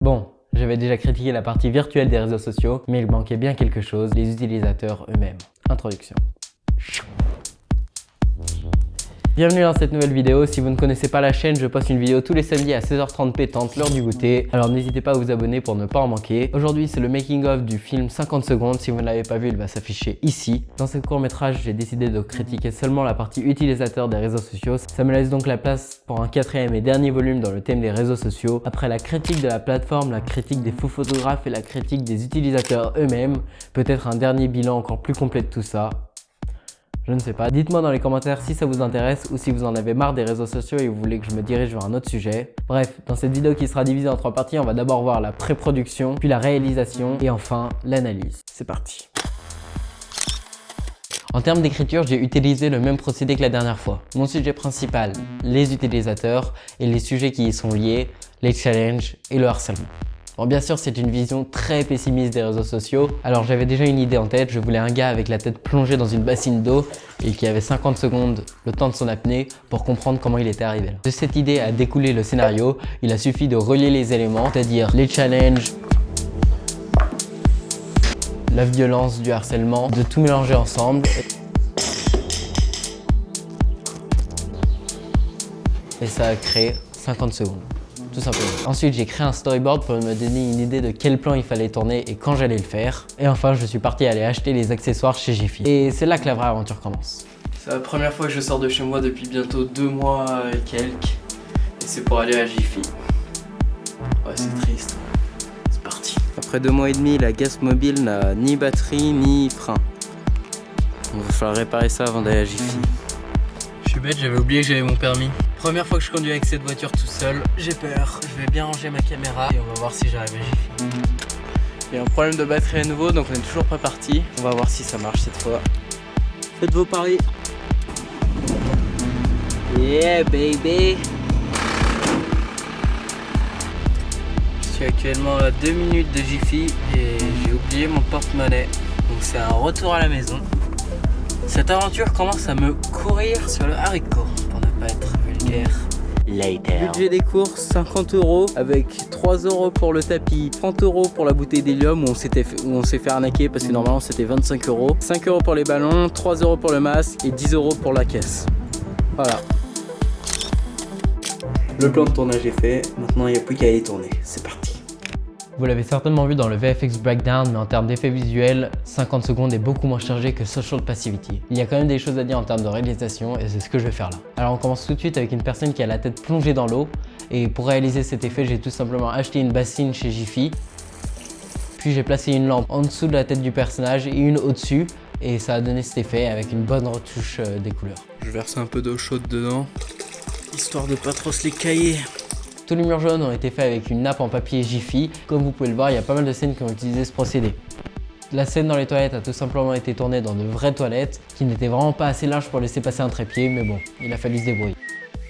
Bon, j'avais déjà critiqué la partie virtuelle des réseaux sociaux, mais il manquait bien quelque chose, les utilisateurs eux-mêmes. Introduction. Bienvenue dans cette nouvelle vidéo. Si vous ne connaissez pas la chaîne, je poste une vidéo tous les samedis à 16h30 pétante, l'heure du goûter. Alors n'hésitez pas à vous abonner pour ne pas en manquer. Aujourd'hui, c'est le making of du film 50 secondes. Si vous ne l'avez pas vu, il va s'afficher ici. Dans ce court-métrage, j'ai décidé de critiquer seulement la partie utilisateur des réseaux sociaux. Ça me laisse donc la place pour un quatrième et dernier volume dans le thème des réseaux sociaux. Après la critique de la plateforme, la critique des faux photographes et la critique des utilisateurs eux-mêmes, peut-être un dernier bilan encore plus complet de tout ça. Je ne sais pas. Dites-moi dans les commentaires si ça vous intéresse ou si vous en avez marre des réseaux sociaux et vous voulez que je me dirige vers un autre sujet. Bref, dans cette vidéo qui sera divisée en 3 parties, on va d'abord voir la pré-production, puis la réalisation et enfin l'analyse. C'est parti. En termes d'écriture, j'ai utilisé le même procédé que la dernière fois. Mon sujet principal, les utilisateurs et les sujets qui y sont liés, les challenges et le harcèlement. Bon, bien sûr, c'est une vision très pessimiste des réseaux sociaux. Alors j'avais déjà une idée en tête, je voulais un gars avec la tête plongée dans une bassine d'eau et qui avait 50 secondes, le temps de son apnée, pour comprendre comment il était arrivé là. De cette idée a découlé le scénario, il a suffi de relier les éléments, c'est-à-dire les challenges, la violence du harcèlement, de tout mélanger ensemble. Et ça a créé 50 secondes. Tout simplement. Ensuite, j'ai créé un storyboard pour me donner une idée de quel plan il fallait tourner et quand j'allais le faire. Et enfin, je suis parti aller acheter les accessoires chez Jiffy. Et c'est là que la vraie aventure commence. C'est la première fois que je sors de chez moi depuis bientôt 2 mois et quelques. Et c'est pour aller à Jiffy. Ouais, c'est triste. C'est parti. Après 2 mois et demi, la Gas Mobile n'a ni batterie ni frein. Il va falloir réparer ça avant d'aller à Jiffy. Je suis bête, j'avais oublié que j'avais mon permis. Première fois que je conduis avec cette voiture tout seul, j'ai peur. Je vais bien ranger ma caméra et on va voir si j'arrive à Jiffy. Il y a un problème de batterie à nouveau, donc on est toujours pas parti. On va voir si ça marche cette fois. Faites vos paris. Yeah baby. Je suis actuellement à 2 minutes de Jiffy et j'ai oublié mon porte-monnaie. Donc c'est un retour à la maison. Cette aventure commence à me courir sur le haricot, pour ne pas être vulgaire. Later. Budget des courses, 50 € avec 3 € pour le tapis, 30 € pour la bouteille d'hélium où on s'est fait arnaquer parce que normalement c'était 25 €, 5 € pour les ballons, 3 € pour le masque et 10 € pour la caisse. Voilà. Le plan de tournage est fait, maintenant il n'y a plus qu'à y tourner. C'est parti. Vous l'avez certainement vu dans le VFX Breakdown, mais en termes d'effets visuels, 50 secondes est beaucoup moins chargé que Social Passivity. Il y a quand même des choses à dire en termes de réalisation et c'est ce que je vais faire là. Alors on commence tout de suite avec une personne qui a la tête plongée dans l'eau et pour réaliser cet effet, j'ai tout simplement acheté une bassine chez Jiffy. Puis j'ai placé une lampe en dessous de la tête du personnage et une au-dessus et ça a donné cet effet avec une bonne retouche des couleurs. Je verse un peu d'eau chaude dedans, histoire de pas trop se les cailler. Tous les murs jaunes ont été faits avec une nappe en papier Jiffy. Comme vous pouvez le voir, il y a pas mal de scènes qui ont utilisé ce procédé. La scène dans les toilettes a tout simplement été tournée dans de vraies toilettes qui n'étaient vraiment pas assez larges pour laisser passer un trépied, mais bon, il a fallu se débrouiller.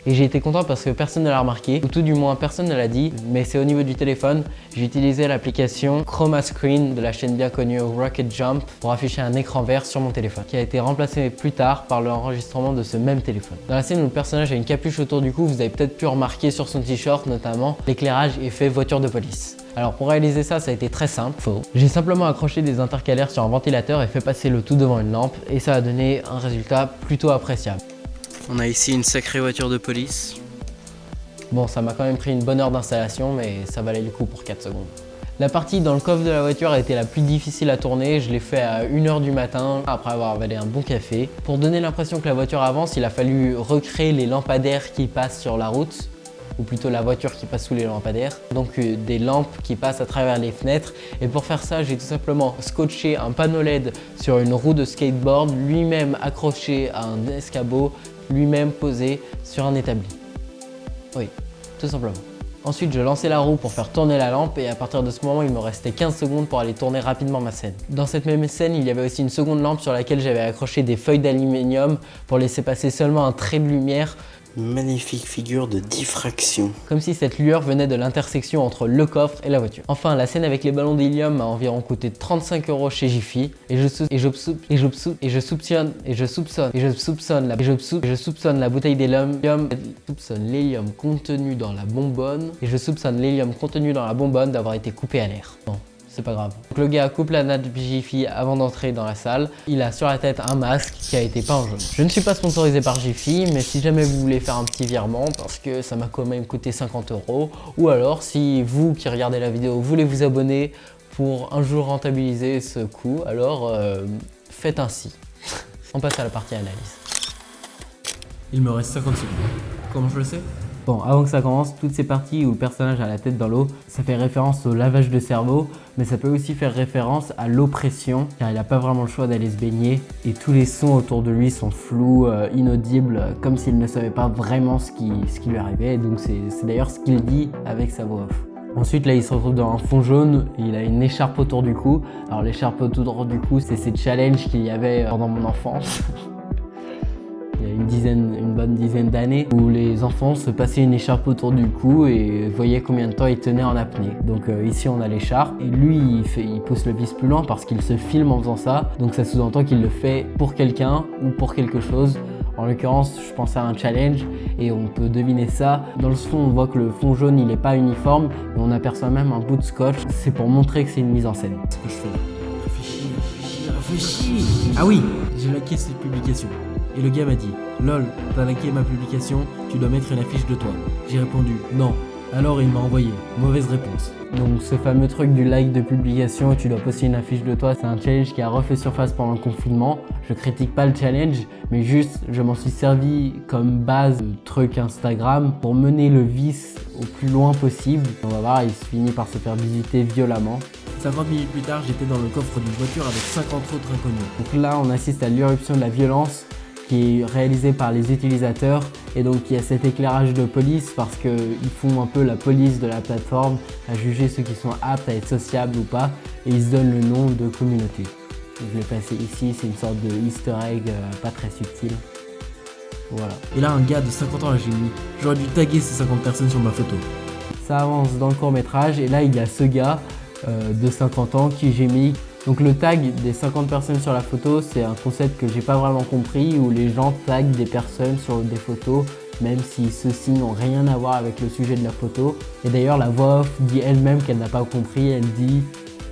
Et j'ai été content parce que personne ne l'a remarqué, ou tout du moins personne ne l'a dit, mais c'est au niveau du téléphone. J'ai utilisé l'application Chroma Screen de la chaîne bien connue Rocket Jump pour afficher un écran vert sur mon téléphone, qui a été remplacé plus tard par l'enregistrement de ce même téléphone. Dans la scène où le personnage a une capuche autour du cou, vous avez peut-être pu remarquer sur son t-shirt notamment, l'éclairage est fait voiture de police. Alors pour réaliser ça, ça a été très simple. J'ai simplement accroché des intercalaires sur un ventilateur et fait passer le tout devant une lampe et ça a donné un résultat plutôt appréciable. On a ici une sacrée voiture de police. Bon, ça m'a quand même pris une bonne heure d'installation, mais ça valait le coup pour 4 secondes. La partie dans le coffre de la voiture a été la plus difficile à tourner. Je l'ai fait à 1 h du matin, après avoir avalé un bon café. Pour donner l'impression que la voiture avance, il a fallu recréer les lampadaires qui passent sur la route, ou plutôt la voiture qui passe sous les lampadaires. Donc des lampes qui passent à travers les fenêtres. Et pour faire ça, j'ai tout simplement scotché un panneau LED sur une roue de skateboard, lui-même accroché à un escabeau, lui-même posé sur un établi. Oui, tout simplement. Ensuite, je lançais la roue pour faire tourner la lampe et à partir de ce moment, il me restait 15 secondes pour aller tourner rapidement ma scène. Dans cette même scène, il y avait aussi une seconde lampe sur laquelle j'avais accroché des feuilles d'aluminium pour laisser passer seulement un trait de lumière Magnifique figure de diffraction. Comme si cette lueur venait de l'intersection entre le coffre et la voiture. Enfin, la scène avec les ballons d'hélium m'a environ coûté 35 € chez Jiffy et je soupçonne la bouteille d'hélium, l'hélium contenu dans la bonbonne et je soupçonne l'hélium contenu dans la bonbonne d'avoir été coupé à l'air. Bon. C'est pas grave. Donc le gars coupe la nappe Jiffy avant d'entrer dans la salle. Il a sur la tête un masque qui a été peint en jaune. Je ne suis pas sponsorisé par Jiffy, mais si jamais vous voulez faire un petit virement, parce que ça m'a quand même coûté 50 €, ou alors si vous qui regardez la vidéo voulez vous abonner pour un jour rentabiliser ce coût, alors faites ainsi. On passe à la partie analyse. Il me reste 50 secondes. Comment je le sais? Bon, avant que ça commence, toutes ces parties où le personnage a la tête dans l'eau, ça fait référence au lavage de cerveau, mais ça peut aussi faire référence à l'oppression, car il n'a pas vraiment le choix d'aller se baigner, et tous les sons autour de lui sont flous, inaudibles, comme s'il ne savait pas vraiment ce qui lui arrivait, et donc c'est d'ailleurs ce qu'il dit avec sa voix off. Ensuite, là, il se retrouve dans un fond jaune, et il a une écharpe autour du cou. Alors l'écharpe autour du cou, c'est ces challenges qu'il y avait pendant mon enfance. Il y a une bonne dizaine d'années où les enfants se passaient une écharpe autour du cou et voyaient combien de temps ils tenaient en apnée. Donc ici on a l'écharpe et lui il pousse le vis plus loin parce qu'il se filme en faisant ça. Donc ça sous-entend qu'il le fait pour quelqu'un ou pour quelque chose. En l'occurrence, je pense à un challenge et on peut deviner ça. Dans le fond, on voit que le fond jaune il n'est pas uniforme et on aperçoit même un bout de scotch. C'est pour montrer que c'est une mise en scène. Ce que je fais. Réfléchis. Ah oui, j'ai liké cette publication. Et le gars m'a dit, lol, t'as liké ma publication, tu dois mettre une affiche de toi. J'ai répondu, non. Alors il m'a envoyé, mauvaise réponse. Donc ce fameux truc du like de publication, tu dois poster une affiche de toi, c'est un challenge qui a refait surface pendant le confinement. Je critique pas le challenge, mais juste je m'en suis servi comme base de truc Instagram pour mener le vice au plus loin possible. On va voir, il se finit par se faire visiter violemment. 50 minutes plus tard, j'étais dans le coffre d'une voiture avec 50 autres inconnus. Donc là, on assiste à l'irruption de la violence qui est réalisée par les utilisateurs et donc il y a cet éclairage de police parce qu'ils font un peu la police de la plateforme à juger ceux qui sont aptes à être sociables ou pas et ils se donnent le nom de communauté. Je l'ai passé ici, c'est une sorte de easter egg pas très subtil. Voilà. Et là, un gars de 50 ans, là j'ai mis, j'aurais dû taguer ces 50 personnes sur ma photo. Ça avance dans le court métrage et là il y a ce gars de 50 ans qui j'ai mis. Donc le tag des 50 personnes sur la photo, c'est un concept que j'ai pas vraiment compris où les gens taguent des personnes sur des photos même si ceux-ci n'ont rien à voir avec le sujet de la photo. Et d'ailleurs la voix off dit elle-même qu'elle n'a pas compris, elle dit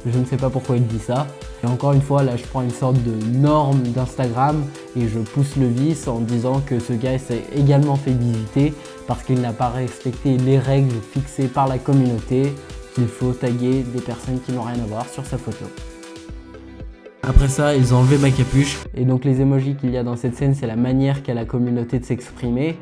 je ne sais pas pourquoi elle dit ça. Et encore une fois là je prends une sorte de norme d'Instagram et je pousse le vice en disant que ce gars s'est également fait visiter parce qu'il n'a pas respecté les règles fixées par la communauté qu'il faut taguer des personnes qui n'ont rien à voir sur sa photo. Après ça, ils ont enlevé ma capuche. Et donc les emojis qu'il y a dans cette scène, c'est la manière qu'a la communauté de s'exprimer.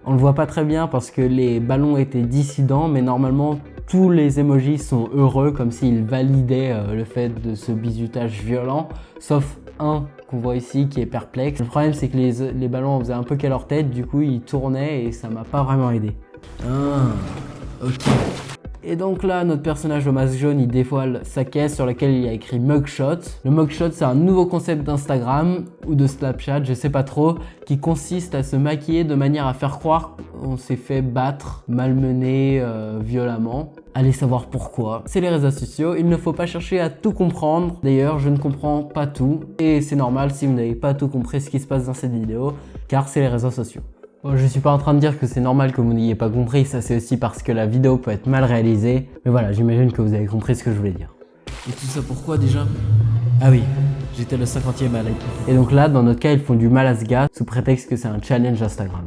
On le voit pas très bien parce que les ballons étaient dissidents, mais normalement tous les emojis sont heureux, comme s'ils validaient le fait de ce bizutage violent, sauf un qu'on voit ici qui est perplexe. Le problème c'est que les ballons faisaient un peu qu'à leur tête, du coup ils tournaient et ça m'a pas vraiment aidé. Ah, ok. Et donc là, notre personnage au masque jaune, il dévoile sa caisse sur laquelle il y a écrit mugshot. Le mugshot, c'est un nouveau concept d'Instagram ou de Snapchat, je sais pas trop, qui consiste à se maquiller de manière à faire croire qu'on s'est fait battre, malmener violemment. Allez savoir pourquoi. C'est les réseaux sociaux, il ne faut pas chercher à tout comprendre. D'ailleurs, je ne comprends pas tout. Et c'est normal si vous n'avez pas tout compris ce qui se passe dans cette vidéo, car c'est les réseaux sociaux. Bon, je suis pas en train de dire que c'est normal que vous n'ayez pas compris, ça c'est aussi parce que la vidéo peut être mal réalisée. Mais voilà, j'imagine que vous avez compris ce que je voulais dire. Et tout ça pourquoi déjà? Ah oui, j'étais le 50e à liker. Et donc là, dans notre cas, ils font du mal à ce gars sous prétexte que c'est un challenge Instagram.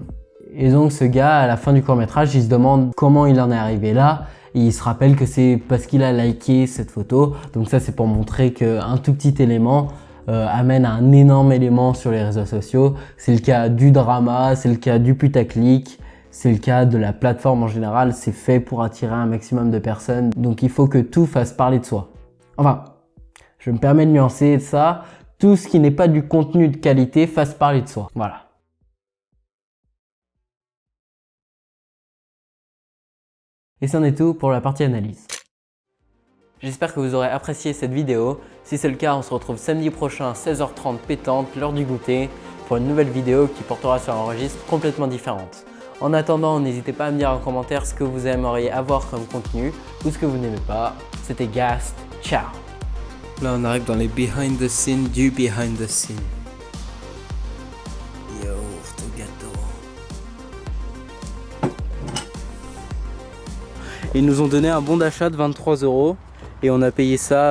Et donc ce gars, à la fin du court-métrage, il se demande comment il en est arrivé là. Et il se rappelle que c'est parce qu'il a liké cette photo. Donc ça, c'est pour montrer qu'un tout petit élément amène à un énorme élément sur les réseaux sociaux. C'est le cas du drama, c'est le cas du putaclic, c'est le cas de la plateforme en général. C'est fait pour attirer un maximum de personnes. Donc il faut que tout fasse parler de soi. Enfin, je me permets de nuancer ça. Tout ce qui n'est pas du contenu de qualité fasse parler de soi. Voilà. Et c'en est tout pour la partie analyse. J'espère que vous aurez apprécié cette vidéo. Si c'est le cas, on se retrouve samedi prochain à 16h30 pétante, l'heure du goûter, pour une nouvelle vidéo qui portera sur un registre complètement différent. En attendant, n'hésitez pas à me dire en commentaire ce que vous aimeriez avoir comme contenu ou ce que vous n'aimez pas. C'était Gast, ciao. Là on arrive dans les behind the scene du behind the scene. Yaourt au gâteau. Ils nous ont donné un bon d'achat de 23 € et on a payé ça